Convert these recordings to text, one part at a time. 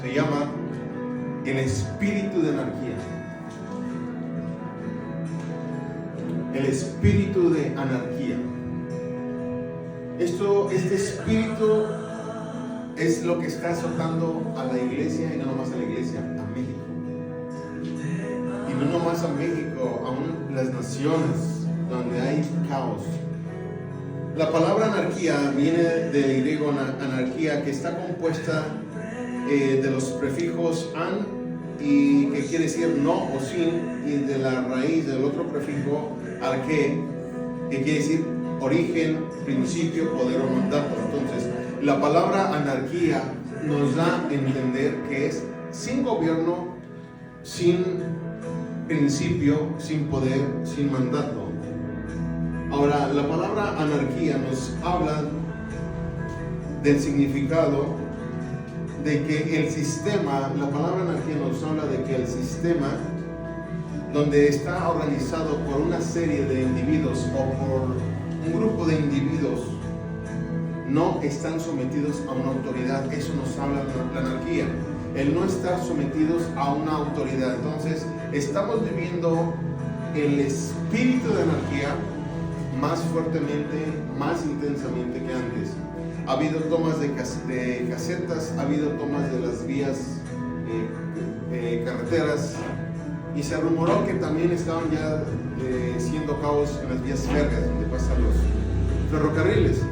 Se llama el espíritu de anarquía. El espíritu de anarquía. Este espíritu es lo que está azotando a la iglesia, y no nomás a la iglesia, a México. Y no nomás a México, aún las naciones donde hay caos. La palabra anarquía viene del griego anarquía, que está compuesta de los prefijos an, y que quiere decir no o sin, y de la raíz del otro prefijo arque, que quiere decir origen, principio, poder o mandato. Entonces, la palabra anarquía nos da a entender que es sin gobierno, sin principio, sin poder, sin mandato. Ahora, la palabra anarquía nos habla del significado de que el sistema, la palabra anarquía nos habla de que el sistema, donde está organizado por una serie de individuos o por un grupo de individuos, no están sometidos a una autoridad. Eso nos habla la anarquía, el no estar sometidos a una autoridad. Entonces, estamos viviendo el espíritu de anarquía más fuertemente, más intensamente que antes. Ha habido tomas de casetas, ha habido tomas de las vías, carreteras, y se rumoró que también estaban ya siendo caos en las vías férreas, donde pasan los ferrocarriles,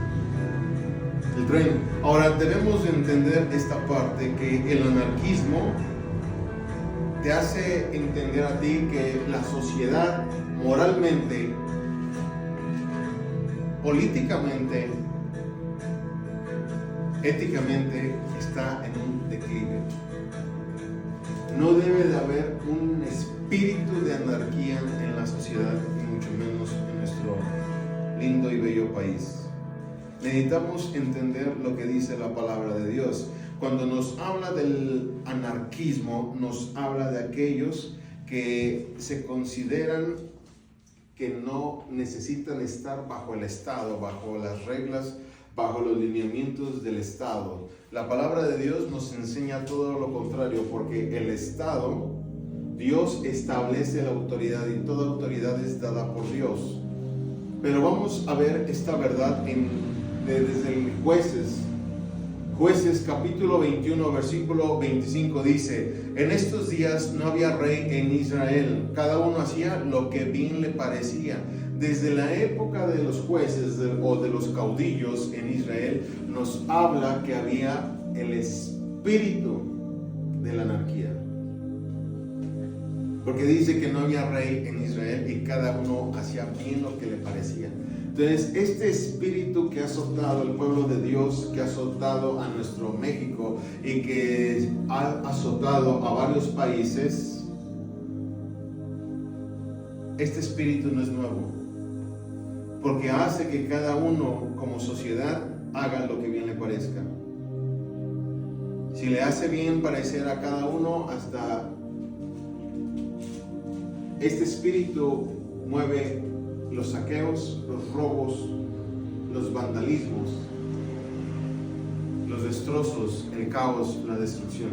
el tren. Ahora, debemos entender esta parte, que el anarquismo te hace entender a ti que la sociedad moralmente, políticamente, éticamente está en un declive. No debe de haber un espíritu de anarquía en la sociedad, y mucho menos en nuestro lindo y bello país. Necesitamos entender lo que dice la palabra de Dios. Cuando nos habla del anarquismo, nos habla de aquellos que se consideran que no necesitan estar bajo el Estado, bajo las reglas, bajo los lineamientos del Estado. La palabra de Dios nos enseña todo lo contrario, porque el Estado, Dios establece la autoridad, y toda autoridad es dada por Dios. Pero vamos a ver esta verdad desde el Jueces capítulo 21 versículo 25 dice: en estos días no había rey en Israel, cada uno hacía lo que bien le parecía. Desde la época de los jueces o de los caudillos en Israel, nos habla que había el espíritu de la anarquía. Porque dice que no había rey en Israel y cada uno hacía bien lo que le parecía. Entonces, este espíritu que ha azotado al pueblo de Dios, que ha azotado a nuestro México y que ha azotado a varios países, este espíritu no es nuevo, porque hace que cada uno como sociedad haga lo que bien le parezca. Si le hace bien parecer a cada uno, hasta este espíritu mueve los saqueos, los robos, los vandalismos, los destrozos, el caos, la destrucción.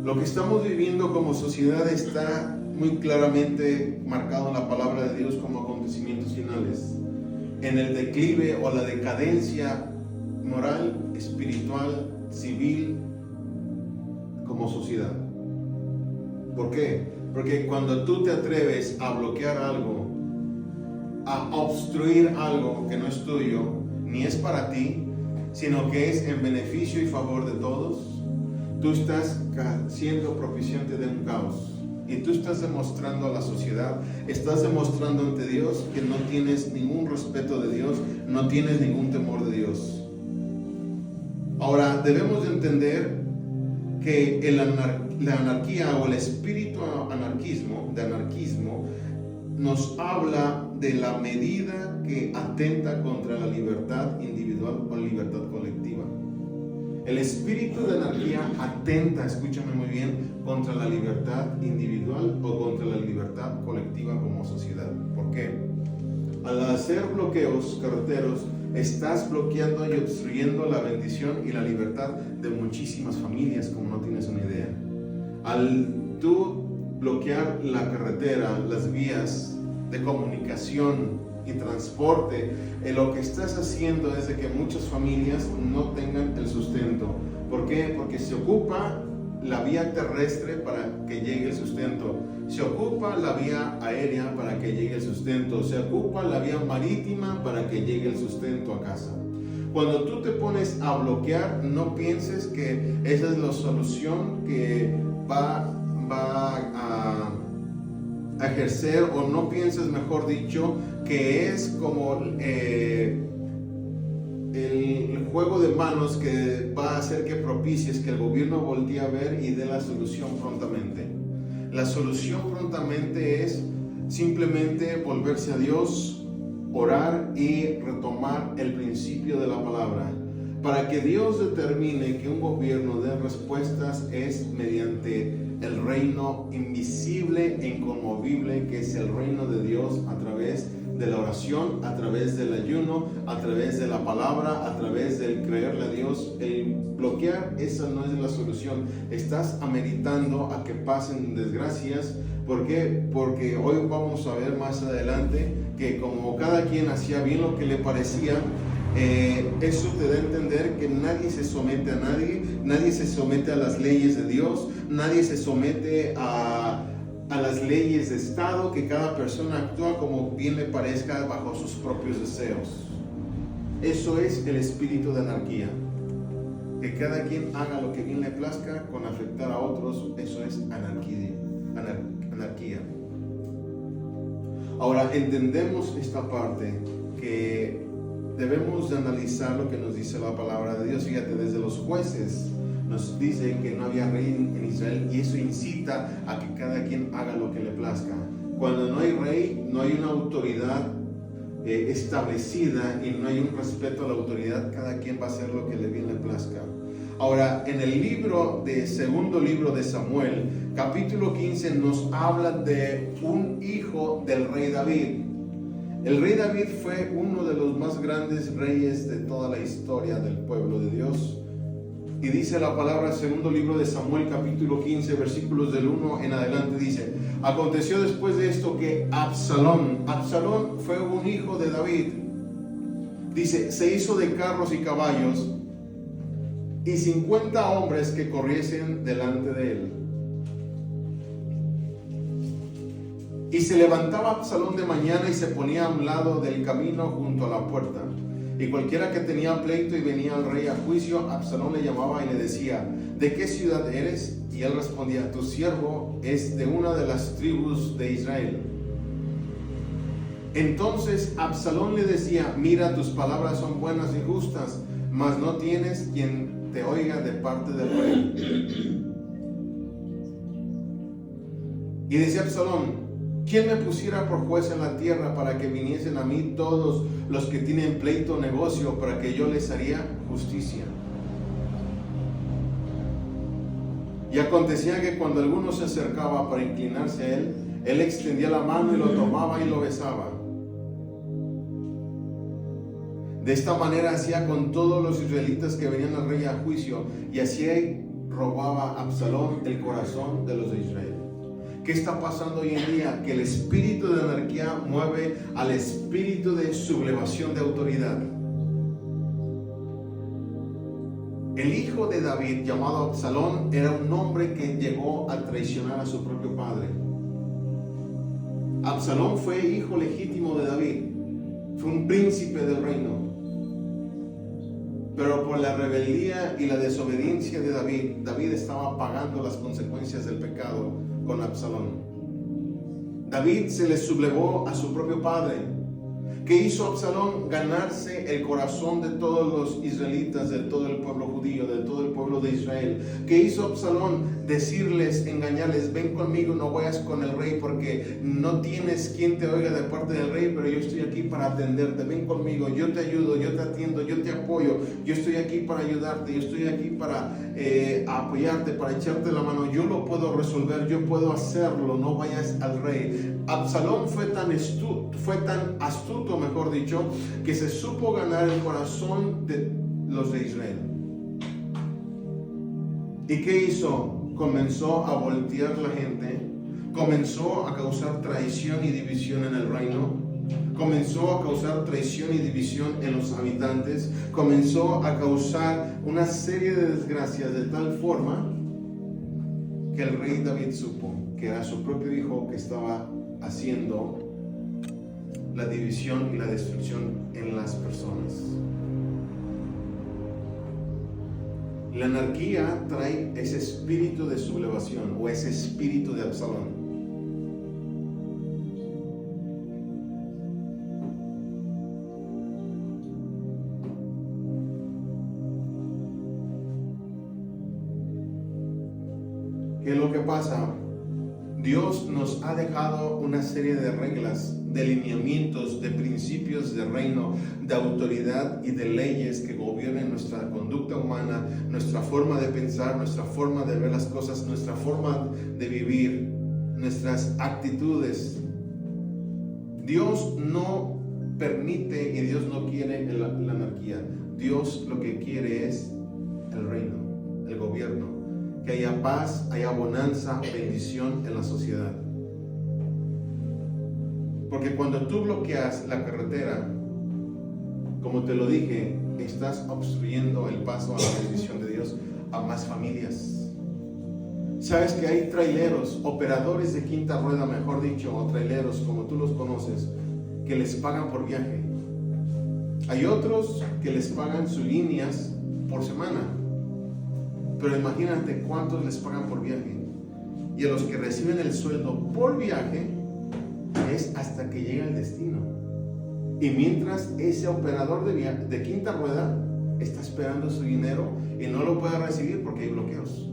Lo que estamos viviendo como sociedad está muy claramente marcado en la palabra de Dios como acontecimientos finales, en el declive o la decadencia moral, espiritual, civil, como sociedad. ¿Por qué? Porque cuando tú te atreves a bloquear algo, a obstruir algo que no es tuyo, ni es para ti, sino que es en beneficio y favor de todos, tú estás siendo propiciante de un caos. Y tú estás demostrando a la sociedad, estás demostrando ante Dios que no tienes ningún respeto de Dios, no tienes ningún temor de Dios. Ahora, debemos de entender que la anarquía o el espíritu de anarquismo nos habla de la medida que atenta contra la libertad individual o libertad colectiva. El espíritu de anarquía atenta, escúchame muy bien, contra la libertad individual o contra la libertad colectiva como sociedad. ¿Por qué? Al hacer bloqueos carreteros, estás bloqueando y obstruyendo la bendición y la libertad de muchísimas familias, como no tienes una idea. Al tú bloquear la carretera, las vías de comunicación y transporte, lo que estás haciendo es de que muchas familias no tengan el sustento. ¿Por qué? Porque se ocupa la vía terrestre para que llegue el sustento, se ocupa la vía aérea para que llegue el sustento, se ocupa la vía marítima para que llegue el sustento a casa. Cuando tú te pones a bloquear, no pienses que esa es la solución que va a ejercer, o no pienses, mejor dicho, que es como el juego de manos que va a hacer que propicies que el gobierno voltee a ver y dé la solución prontamente. La solución prontamente es simplemente volverse a Dios, orar y retomar el principio de la palabra. Para que Dios determine que un gobierno dé respuestas es mediante el reino invisible e inconmovible, que es el reino de Dios, a través de la oración, a través del ayuno, a través de la palabra, a través del creerle a Dios. El bloquear, esa no es la solución. Estás ameritando a que pasen desgracias. ¿Por qué? Porque hoy vamos a ver más adelante que como cada quien hacía bien lo que le parecía, eso te da a entender que nadie se somete a nadie, nadie se somete a las leyes de Dios, nadie se somete a las leyes de Estado, que cada persona actúa como bien le parezca bajo sus propios deseos. Eso es el espíritu de anarquía, que cada quien haga lo que bien le plazca con afectar a otros. Eso es anarquía. Ahora entendemos esta parte, que debemos de analizar lo que nos dice la palabra de Dios. Fíjate, desde los jueces nos dice que no había rey en Israel, y eso incita a que cada quien haga lo que le plazca. Cuando no hay rey, no hay una autoridad establecida y no hay un respeto a la autoridad. Cada quien va a hacer lo que le bien le plazca. Ahora, en el segundo libro de Samuel, capítulo 15, nos habla de un hijo del rey David. El rey David fue uno de los más grandes reyes de toda la historia del pueblo de Dios. Y dice la palabra, segundo libro de Samuel, capítulo 15, versículos del 1 en adelante, dice: aconteció después de esto que Absalón fue un hijo de David. Dice, se hizo de carros y caballos y 50 hombres que corriesen delante de él. Y se levantaba Absalón de mañana y se ponía a un lado del camino junto a la puerta. Y cualquiera que tenía pleito y venía al rey a juicio, Absalón le llamaba y le decía: ¿de qué ciudad eres? Y él respondía: tu siervo es de una de las tribus de Israel. Entonces Absalón le decía: mira, tus palabras son buenas y justas, mas no tienes quien te oiga de parte del rey. Y decía Absalón: ¿quién me pusiera por juez en la tierra para que viniesen a mí todos los que tienen pleito o negocio, para que yo les haría justicia? Y acontecía que cuando alguno se acercaba para inclinarse a él, él extendía la mano y lo tomaba y lo besaba. De esta manera hacía con todos los israelitas que venían al rey a juicio, y así robaba Absalón el corazón de los de Israel. ¿Qué está pasando hoy en día? Que el espíritu de anarquía mueve al espíritu de sublevación de autoridad. El hijo de David, llamado Absalón, era un hombre que llegó a traicionar a su propio padre. Absalón fue hijo legítimo de David, fue un príncipe del reino. Pero por la rebeldía y la desobediencia de David estaba pagando las consecuencias del pecado con Absalón. David se le sublevó a su propio padre. ¿Qué hizo Absalón? Ganarse el corazón de todos los israelitas, de todo el pueblo judío, de todo el pueblo pueblo de Israel. ¿Qué hizo Absalón? Decirles, engañarles, ven conmigo, no vayas con el rey porque no tienes quien te oiga de parte del rey, pero yo estoy aquí para atenderte, ven conmigo, yo te ayudo, yo te atiendo, yo te apoyo, yo estoy aquí para ayudarte, yo estoy aquí para apoyarte, para echarte la mano, yo lo puedo resolver, yo puedo hacerlo, no vayas al rey. Absalón fue tan astuto, mejor dicho, que se supo ganar el corazón de los de Israel. ¿Y qué hizo? Comenzó a voltear la gente, comenzó a causar traición y división en el reino, comenzó a causar traición y división en los habitantes, comenzó a causar una serie de desgracias de tal forma que el rey David supo que era su propio hijo que estaba haciendo la división y la destrucción en las personas. La anarquía trae ese espíritu de sublevación o ese espíritu de Absalón. ¿Qué es lo que pasa? Dios nos ha dejado una serie de reglas, de lineamientos, de principios de reino, de autoridad y de leyes que gobiernen nuestra conducta humana, nuestra forma de pensar, nuestra forma de ver las cosas, nuestra forma de vivir, nuestras actitudes. Dios no permite y Dios no quiere la anarquía. Dios lo que quiere es el reino, el gobierno. Que haya paz, haya bonanza, bendición en la sociedad. Porque cuando tú bloqueas la carretera, como te lo dije, estás obstruyendo el paso a la bendición de Dios a más familias. Sabes que hay traileros, operadores de quinta rueda, mejor dicho, o traileros como tú los conoces, que les pagan por viaje. Hay otros que les pagan sus líneas por semana. Pero imagínate cuántos les pagan por viaje. Y a los que reciben el sueldo por viaje es hasta que llega el destino. Y mientras ese operador de quinta rueda está esperando su dinero y no lo puede recibir porque hay bloqueos.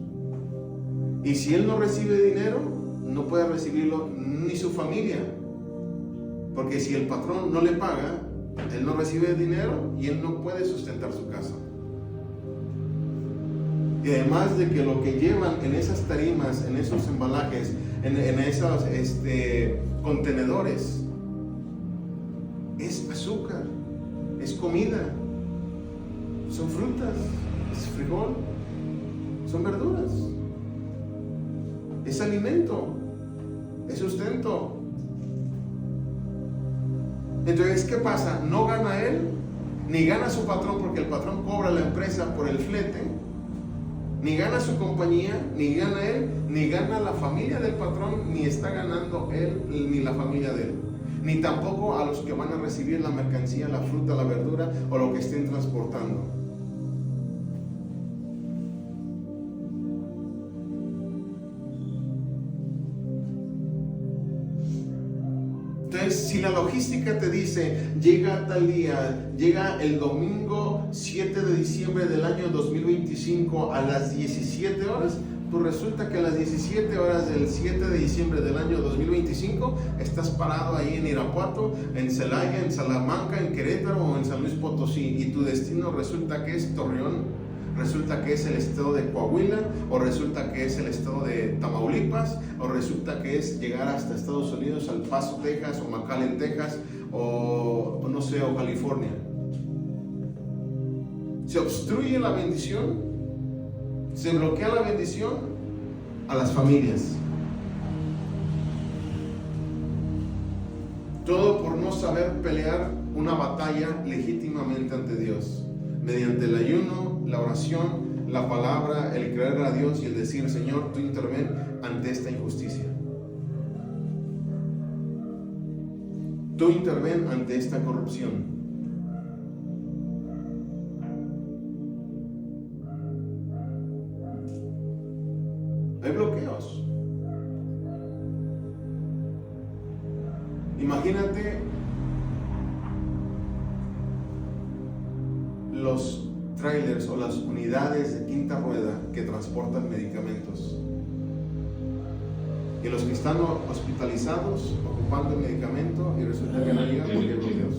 Y si él no recibe dinero, no puede recibirlo ni su familia. Porque si el patrón no le paga, él no recibe dinero y él no puede sustentar su casa. Y además de que lo que llevan en esas tarimas, en esos embalajes, en esos contenedores, es azúcar, es comida, son frutas, es frijol, son verduras, es alimento, es sustento. Entonces, ¿qué pasa? No gana él, ni gana su patrón, porque el patrón cobra a la empresa por el flete. Ni gana su compañía, ni gana él, ni gana la familia del patrón, ni está ganando él, ni la familia de él. Ni tampoco a los que van a recibir la mercancía, la fruta, la verdura o lo que estén transportando. Entonces, si la logística te dice, llega tal día, llega el domingo 7 de diciembre del año 2025 a las 17 horas, pues resulta que a las 17 horas del 7 de diciembre del año 2025 estás parado ahí en Irapuato, en Celaya, en Salamanca, en Querétaro o en San Luis Potosí, y tu destino resulta que es Torreón, resulta que es el estado de Coahuila, o resulta que es el estado de Tamaulipas, o resulta que es llegar hasta Estados Unidos, al Paso, Texas, o McAllen, Texas, o no sé, o California. Se obstruye la bendición, se bloquea la bendición a las familias. Todo por no saber pelear una batalla legítimamente ante Dios, mediante el ayuno, la oración, la palabra, el creer a Dios y el decir, Señor, tú interven ante esta injusticia. Tú interven ante esta corrupción. Hay bloqueos. Imagínate los trailers o las unidades de quinta rueda que transportan medicamentos. Y los que están hospitalizados ocupando el medicamento y resulta que no llegan porque hay bloqueos.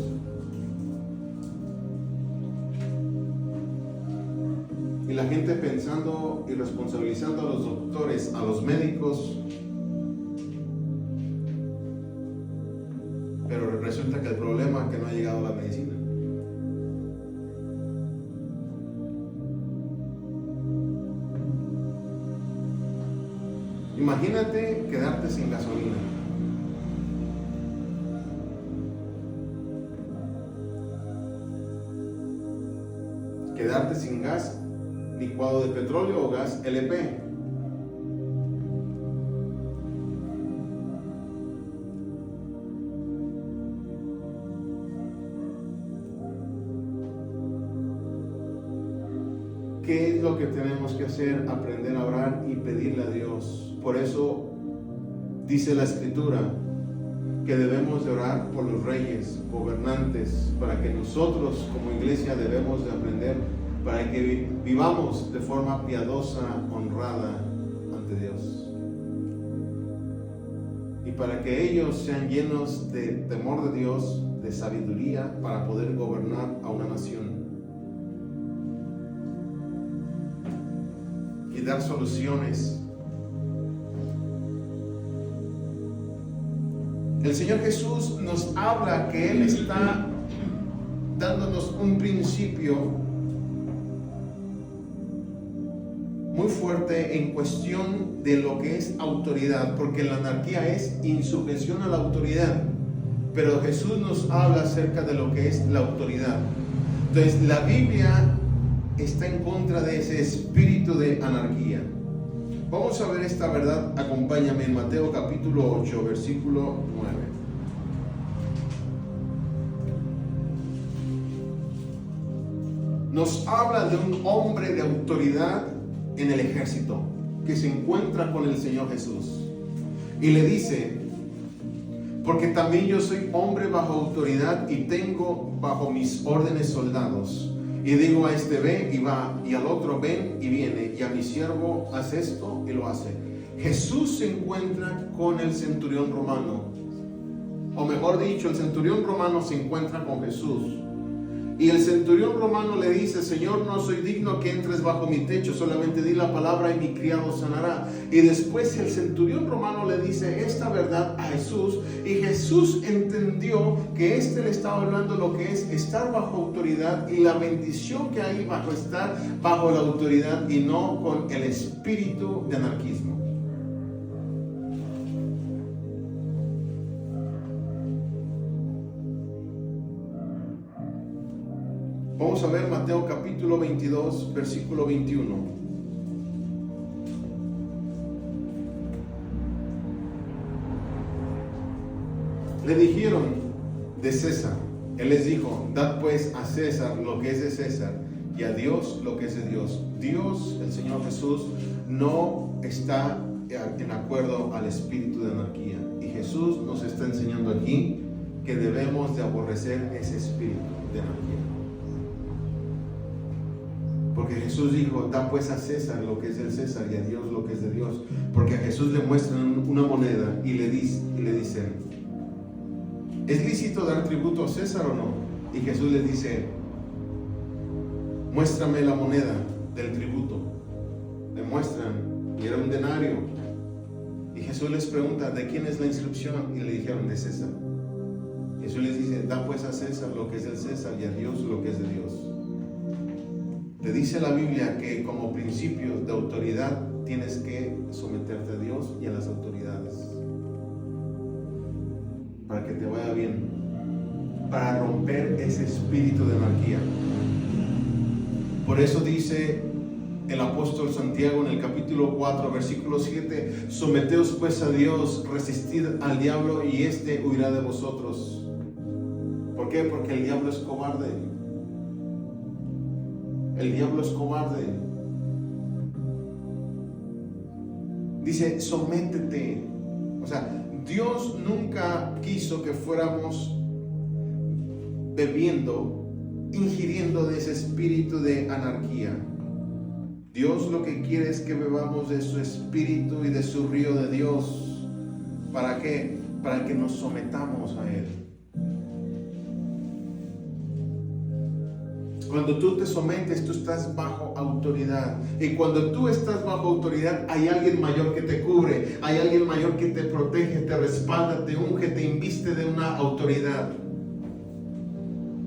Y la gente pensando y responsabilizando a los doctores, a los médicos, pero resulta que el problema es que no ha llegado la medicina. Imagínate quedarte sin gasolina. Quedarte sin gas licuado de petróleo o gas LP. ¿Qué es lo que tenemos que hacer? Aprender a orar y pedirle a Dios. Por eso dice la Escritura que debemos de orar por los reyes, gobernantes, para que nosotros como iglesia debemos de aprender, para que vivamos de forma piadosa, honrada ante Dios. Y para que ellos sean llenos de temor de Dios, de sabiduría, para poder gobernar a una nación. Y dar soluciones. El Señor Jesús nos habla que Él está dándonos un principio muy fuerte en cuestión de lo que es autoridad, porque la anarquía es insujeción a la autoridad, pero Jesús nos habla acerca de lo que es la autoridad. Entonces la Biblia está en contra de ese espíritu de anarquía. Vamos a ver esta verdad, acompáñame en Mateo capítulo 8, versículo 9. Nos habla de un hombre de autoridad en el ejército que se encuentra con el Señor Jesús y le dice: porque también yo soy hombre bajo autoridad y tengo bajo mis órdenes soldados. Y digo a este ve y va, y al otro ven y viene, y a mi siervo haz esto y lo hace. Jesús se encuentra con el centurión romano, o mejor dicho, el centurión romano se encuentra con Jesús. Y el centurión romano le dice: Señor, no soy digno que entres bajo mi techo, solamente di la palabra y mi criado sanará. Y después el centurión romano le dice esta verdad a Jesús, y Jesús entendió que le estaba hablando lo que es estar bajo autoridad y la bendición que hay bajo estar bajo la autoridad, y no con el espíritu de anarquismo. Vamos a ver Mateo capítulo 22, versículo 21. Le dijeron: de César. Él les dijo: dad pues a César lo que es de César y a Dios lo que es de Dios. Dios, el Señor Jesús, no está en acuerdo al espíritu de anarquía. Y Jesús nos está enseñando aquí que debemos de aborrecer ese espíritu de anarquía. Porque Jesús dijo: da pues a César lo que es del César y a Dios lo que es de Dios. Porque a Jesús le muestran una moneda y le dicen: ¿es lícito dar tributo a César o no? Y Jesús les dice: muéstrame la moneda del tributo. Le muestran, y era un denario. Y Jesús les pregunta: ¿de quién es la inscripción? Y le dijeron: de César. Jesús les dice: da pues a César lo que es del César y a Dios lo que es de Dios. Te dice la Biblia que como principio de autoridad tienes que someterte a Dios y a las autoridades para que te vaya bien, para romper ese espíritu de anarquía. Por eso dice el apóstol Santiago en el capítulo 4, versículo 7: someteos pues a Dios, resistid al diablo y éste huirá de vosotros. ¿Por qué? Porque el diablo es cobarde. El diablo es cobarde. Dice: sométete. O sea, Dios nunca quiso que fuéramos bebiendo ingiriendo de ese espíritu de anarquía. Dios lo que quiere es que bebamos de su espíritu y de su río de Dios. ¿Para qué? Para que nos sometamos a Él. Cuando tú te sometes, tú estás bajo autoridad. Y cuando tú estás bajo autoridad, hay alguien mayor que te cubre, hay alguien mayor que te protege, te respalda, te unge, te inviste de una autoridad.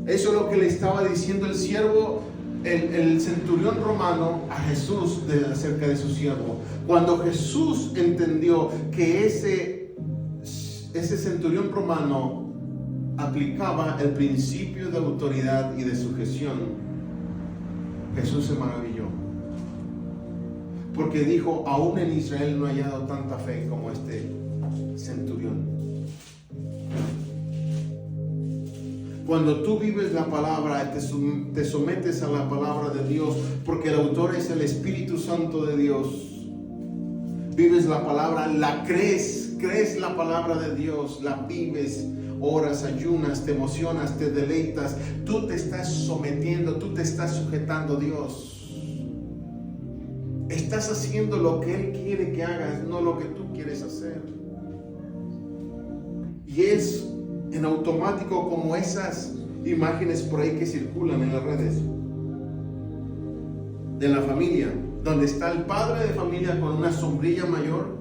Eso es lo que le estaba diciendo el siervo, el centurión romano a Jesús acerca de su siervo. Cuando Jesús entendió que ese centurión romano aplicaba el principio de autoridad y de sujeción, Jesús se maravilló, porque dijo: aún en Israel no he hallado tanta fe como este centurión. Cuando tú vives la palabra, te sometes a la palabra de Dios, porque el autor es el Espíritu Santo de Dios. Vives la palabra, la crees la palabra de Dios, la vives. Oras, ayunas, te emocionas, te deleitas. Tú te estás sometiendo, tú te estás sujetando a Dios. Estás haciendo lo que Él quiere que hagas, no lo que tú quieres hacer. Y es en automático, como esas imágenes por ahí que circulan en las redes de la familia, donde está el padre de familia con una sombrilla mayor,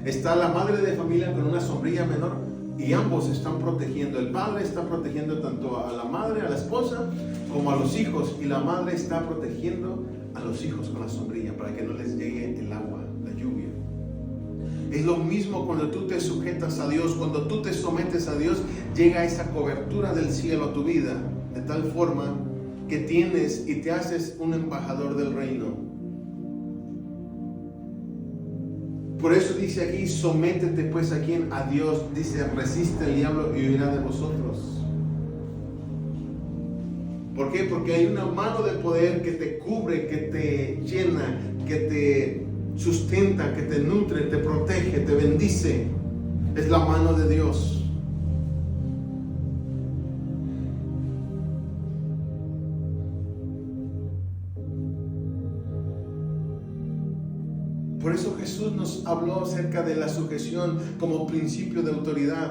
está la madre de familia con una sombrilla menor. Y ambos están protegiendo. El padre está protegiendo tanto a la madre, a la esposa, como a los hijos. Y la madre está protegiendo a los hijos con la sombrilla para que no les llegue el agua, la lluvia. Es lo mismo cuando tú te sujetas a Dios, cuando tú te sometes a Dios, llega esa cobertura del cielo a tu vida, de tal forma que tienes y te haces un embajador del reino. Por eso dice aquí: sométete pues a quien, a Dios. Dice: resiste al diablo y huirá de vosotros. ¿Por qué? Porque hay una mano de poder que te cubre, que te llena, que te sustenta, que te nutre, te protege, te bendice. Es la mano de Dios. Por eso Jesús nos habló acerca de la sujeción como principio de autoridad.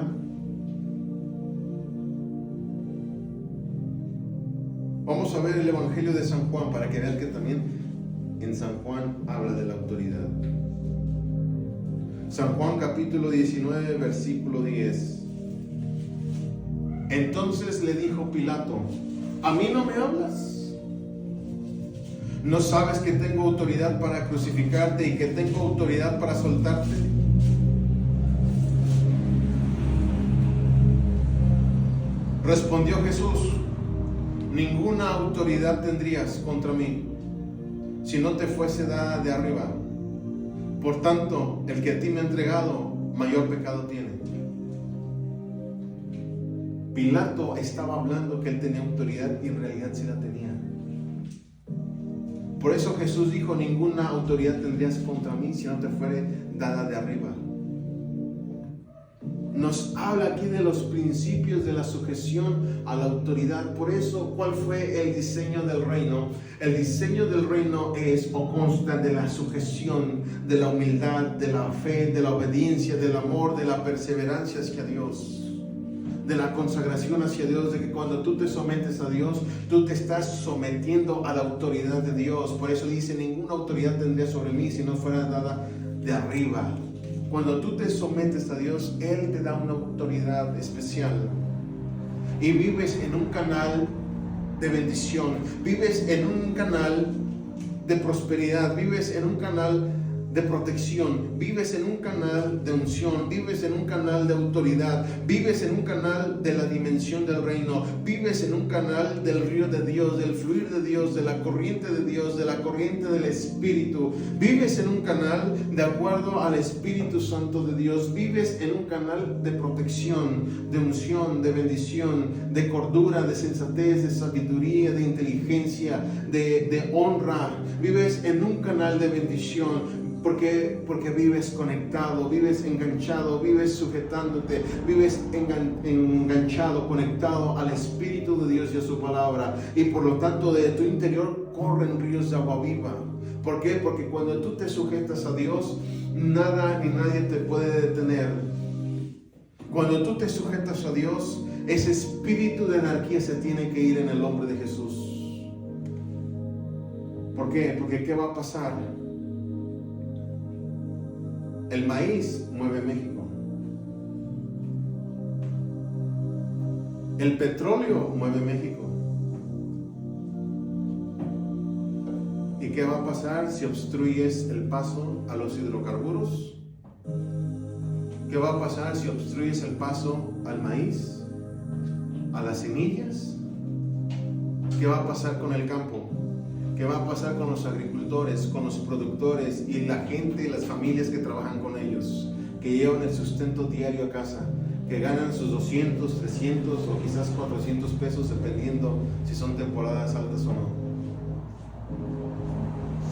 Vamos a ver el Evangelio de San Juan para que vean que también en San Juan habla de la autoridad. San Juan capítulo 19, versículo 10. Entonces le dijo Pilato: ¿a mí no me hablas? ¿No sabes que tengo autoridad para crucificarte y que tengo autoridad para soltarte? Respondió Jesús: ninguna autoridad tendrías contra mí si no te fuese dada de arriba. Por tanto, el que a ti me ha entregado, mayor pecado tiene. Pilato estaba hablando que él tenía autoridad y en realidad sí la tenía. Por eso Jesús dijo: ninguna autoridad tendrías contra mí si no te fuere dada de arriba. Nos habla aquí de los principios de la sujeción a la autoridad. Por eso, ¿cuál fue el diseño del reino? El diseño del reino es o consta de la sujeción, de la humildad, de la fe, de la obediencia, del amor, de la perseverancia hacia Dios, de la consagración hacia Dios, de que cuando tú te sometes a Dios, tú te estás sometiendo a la autoridad de Dios. Por eso dice: ninguna autoridad tendría sobre mí si no fuera dada de arriba. Cuando tú te sometes a Dios, Él te da una autoridad especial. Y vives en un canal de bendición, vives en un canal de prosperidad, vives en un canal de protección, vives en un canal de unción, vives en un canal de autoridad, vives en un canal de la dimensión del reino, vives en un canal del río de Dios, del fluir de Dios, de la corriente de Dios, de la corriente del Espíritu. Vives en un canal de acuerdo al Espíritu Santo de Dios. Vives en un canal de protección, de unción, de bendición, de cordura, de sensatez, de sabiduría, de inteligencia, de honra. Vives en un canal de bendición. Porque vives conectado, vives enganchado, vives sujetándote, vives enganchado, conectado al Espíritu de Dios y a su palabra. Y por lo tanto de tu interior corren ríos de agua viva. ¿Por qué? Porque cuando tú te sujetas a Dios, nada ni nadie te puede detener. Cuando tú te sujetas a Dios, ese espíritu de anarquía se tiene que ir en el nombre de Jesús. ¿Por qué? Porque ¿qué va a pasar? El maíz mueve México. El petróleo mueve México. ¿Y qué va a pasar si obstruyes el paso a los hidrocarburos? ¿Qué va a pasar si obstruyes el paso al maíz, a las semillas? ¿Qué va a pasar con el campo? ¿Qué va a pasar con los agricultores, con los productores y la gente, las familias que trabajan con ellos, que llevan el sustento diario a casa, que ganan sus 200, 300 o quizás 400 pesos dependiendo si son temporadas altas o no?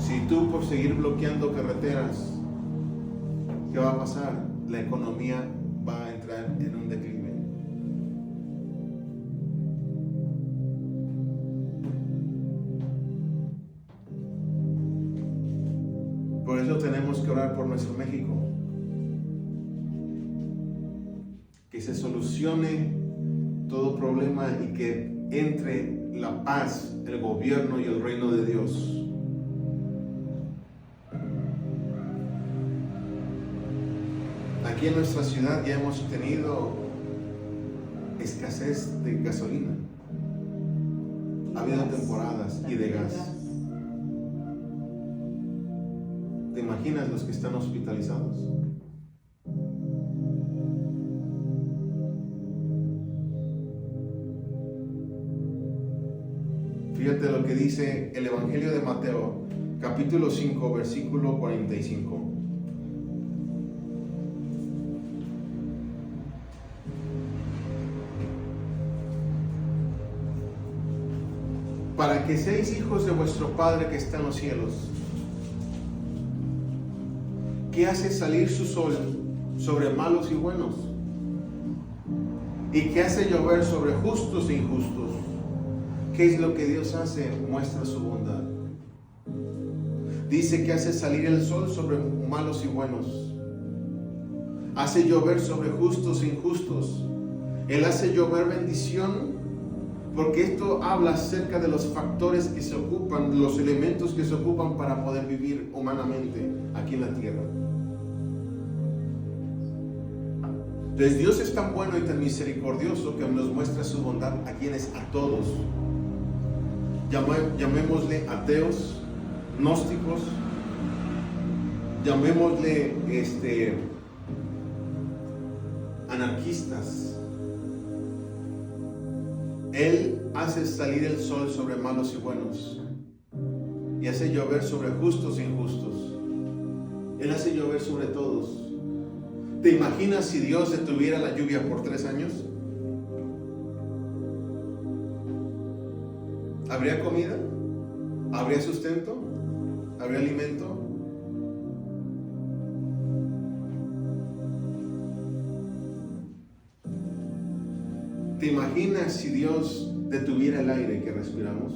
Si tú por seguir bloqueando carreteras, ¿qué va a pasar? La economía va a entrar en un declive. Por eso tenemos que orar por nuestro México. Que se solucione todo problema y que entre la paz, el gobierno y el reino de Dios. Aquí en nuestra ciudad ya hemos tenido escasez de gasolina. Ha habido temporadas y de gas. ¿Te imaginas los que están hospitalizados? Fíjate lo que dice el Evangelio de Mateo, capítulo 5, versículo 45. Para que seáis hijos de vuestro Padre que está en los cielos, que hace salir su sol sobre malos y buenos, y que hace llover sobre justos e injustos. ¿Qué es lo que Dios hace? Muestra su bondad. Dice que hace salir el sol sobre malos y buenos, hace llover sobre justos e injustos. Él hace llover bendición, porque esto habla acerca de los factores que se ocupan, los elementos que se ocupan para poder vivir humanamente aquí en la tierra. Entonces Dios es tan bueno y tan misericordioso que nos muestra su bondad a quienes, a todos. Llamémosle ateos, gnósticos, llamémosle anarquistas. Él hace salir el sol sobre malos y buenos y hace llover sobre justos e injustos. Él hace llover sobre todos. ¿Te imaginas si Dios detuviera la lluvia por 3 años? ¿Habría comida? ¿Habría sustento? ¿Habría alimento? ¿Te imaginas si Dios detuviera el aire que respiramos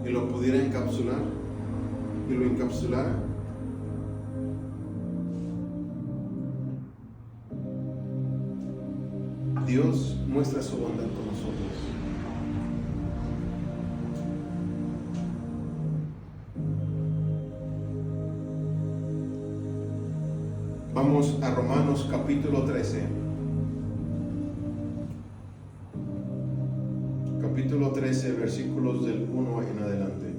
y lo pudiera encapsular y lo encapsulara? Dios muestra su bondad con nosotros. Vamos a Romanos capítulo 13. Capítulo 13, versículos del 1 en adelante.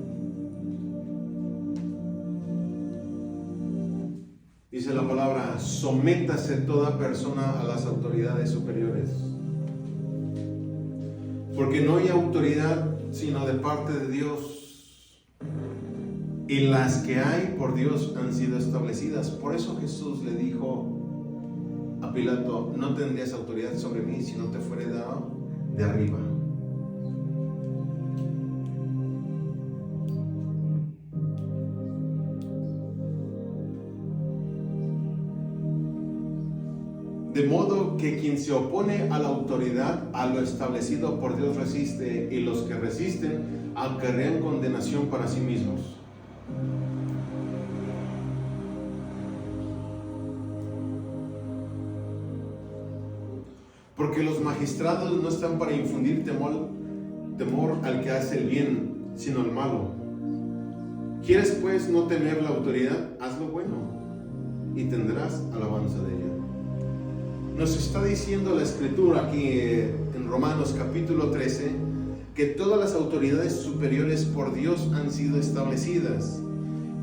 Dice la palabra: sométase toda persona a las autoridades superiores, porque no hay autoridad sino de parte de Dios, y las que hay por Dios han sido establecidas. Por eso Jesús le dijo a Pilato: no tendrías autoridad sobre mí si no te fuere dado de arriba. De modo que quien se opone a la autoridad, a lo establecido por Dios resiste, y los que resisten acarrean condenación para sí mismos. Porque los magistrados no están para infundir temor al que hace el bien, sino al malo. ¿Quieres pues no temer la autoridad? Haz lo bueno y tendrás alabanza de ella. Nos está diciendo la Escritura aquí en Romanos capítulo 13 que todas las autoridades superiores por Dios han sido establecidas.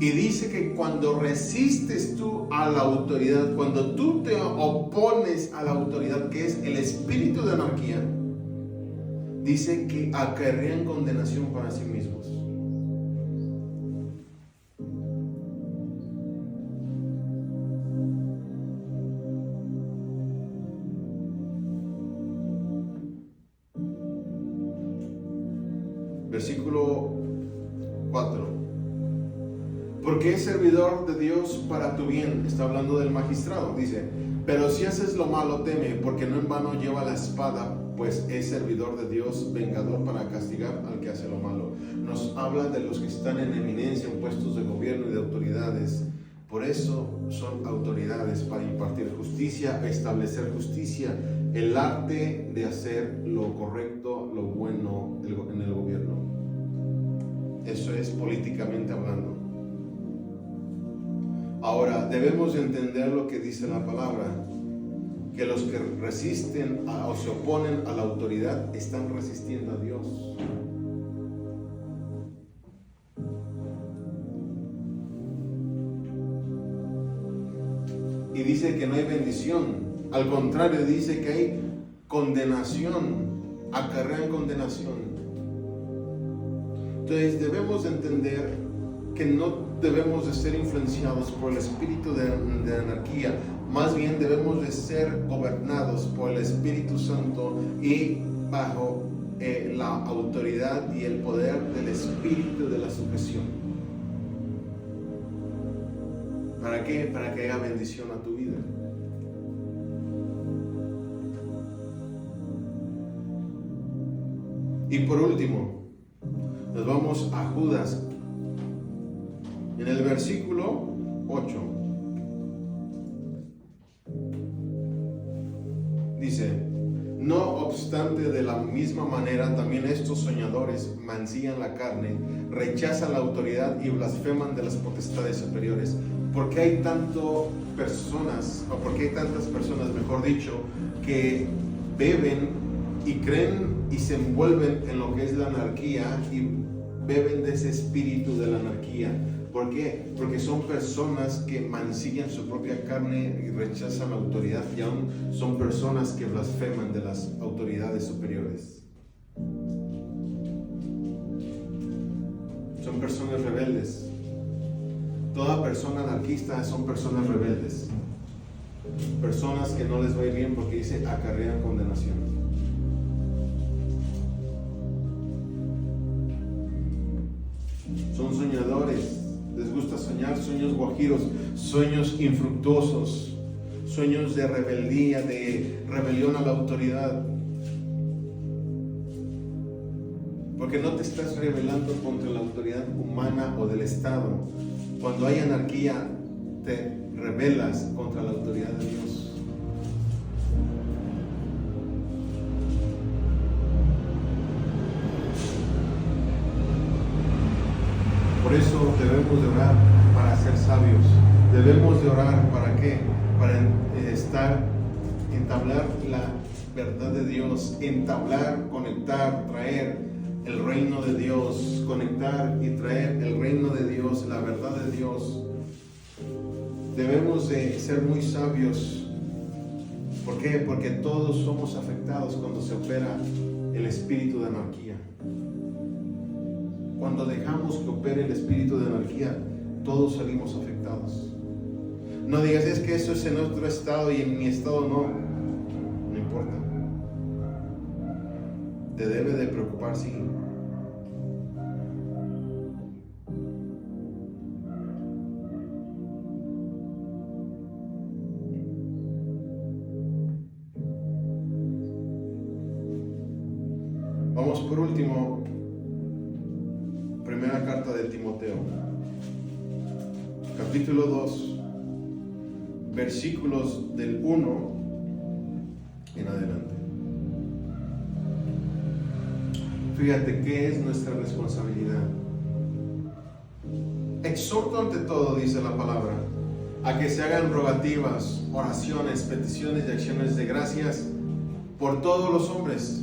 Y dice que cuando resistes tú a la autoridad, cuando tú te opones a la autoridad, que es el espíritu de anarquía, dice que acarrean condenación para sí mismos. Versículo 4. Porque es servidor de Dios para tu bien. Está hablando del magistrado. Dice, pero si haces lo malo, teme, porque no en vano lleva la espada, pues es servidor de Dios, vengador para castigar al que hace lo malo. Nos habla de los que están en eminencia, en puestos de gobierno y de autoridades. Por eso son autoridades, para impartir justicia, establecer justicia, el arte de hacer lo correcto, lo bueno en el gobierno. Eso es políticamente hablando. Ahora, debemos entender lo que dice la palabra, que los que resisten o se oponen a la autoridad están resistiendo a Dios. Y dice que no hay bendición, al contrario, dice que hay condenación, acarrean condenación. Entonces debemos entender que no debemos de ser influenciados por el espíritu de anarquía, más bien debemos de ser gobernados por el Espíritu Santo y bajo la autoridad y el poder del espíritu de la sujeción. ¿Para qué? Para que haya bendición a tu vida. Y por último, nos vamos a Judas. En el versículo 8 dice, no obstante, de la misma manera también estos soñadores mancillan la carne, rechazan la autoridad y blasfeman de las potestades superiores. ¿Por qué hay tantas personas, mejor dicho, que beben y creen y se envuelven en lo que es la anarquía y beben de ese espíritu de la anarquía? ¿Por qué? Porque son personas que mancillan su propia carne y rechazan la autoridad, y aún son personas que blasfeman de las autoridades superiores. Son personas rebeldes. Toda persona anarquista son personas rebeldes. Personas que no les va a ir bien porque dice acarrean condenación. Son soñadores. Les gusta soñar sueños guajiros, sueños infructuosos, sueños de rebeldía, de rebelión a la autoridad. Porque no te estás rebelando contra la autoridad humana o del Estado. Cuando hay anarquía, te rebelas contra la autoridad de Dios. Por eso debemos de orar para ser sabios. Debemos de orar ¿para qué? Para entablar la verdad de Dios, entablar, conectar, traer el reino de Dios, conectar y traer el reino de Dios, la verdad de Dios. Debemos de ser muy sabios. ¿Por qué? Porque todos somos afectados cuando se opera el espíritu de anarquía. Cuando dejamos que opere el espíritu de anarquía, todos salimos afectados. No digas, es que eso es en otro estado y en mi estado no. No importa. Te debe de preocupar, sí. por último, primera carta de Timoteo, capítulo 2, versículos del 1 en adelante. Fíjate qué es nuestra responsabilidad. Exhorto ante todo, dice la palabra, a que se hagan rogativas, oraciones, peticiones y acciones de gracias por todos los hombres,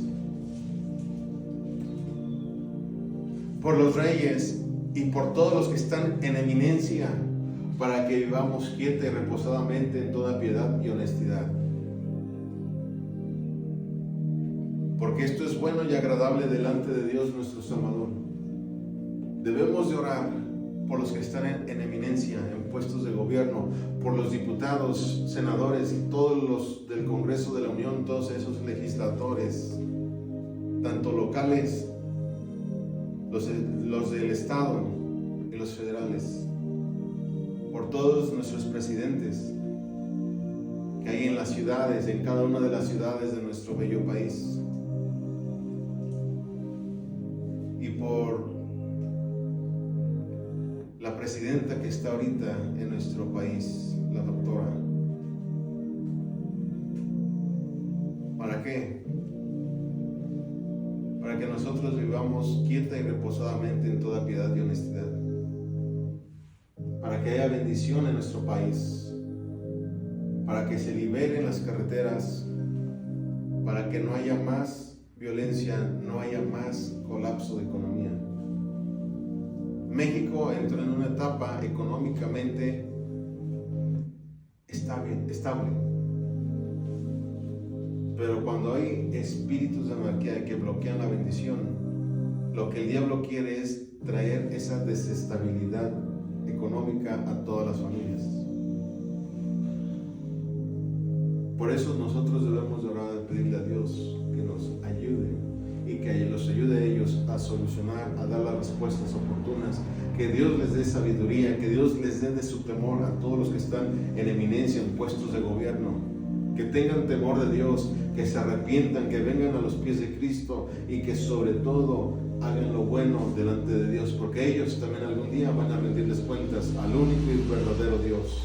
por los reyes y por todos los que están en eminencia, para que vivamos quieta y reposadamente en toda piedad y honestidad. Porque esto es bueno y agradable delante de Dios nuestro Salvador. Debemos de orar por los que están en eminencia, en puestos de gobierno, por los diputados, senadores y todos los del Congreso de la Unión, todos esos legisladores, tanto locales, los del Estado y los federales, por todos nuestros presidentes que hay en las ciudades, en cada una de las ciudades de nuestro bello país, y por la presidenta que está ahorita en nuestro país, la doctora. ¿Para qué? Para que nosotros vivamos quieta y reposadamente en toda piedad y honestidad, para que haya bendición en nuestro país, para que se liberen las carreteras, para que no haya más violencia, no haya más colapso de economía. México entró en una etapa económicamente estable, pero cuando hay espíritus de anarquía que bloquean la bendición, lo que el diablo quiere es traer esa desestabilidad económica a todas las familias. Por eso nosotros debemos de orar y pedirle a Dios que nos ayude y que los ayude a ellos a solucionar, a dar las respuestas oportunas, que Dios les dé sabiduría, que Dios les dé de su temor a todos los que están en eminencia, en puestos de gobierno, que tengan temor de Dios, que se arrepientan, que vengan a los pies de Cristo y que sobre todo hagan lo bueno delante de Dios, porque ellos también algún día van a rendirles cuentas al único y verdadero Dios.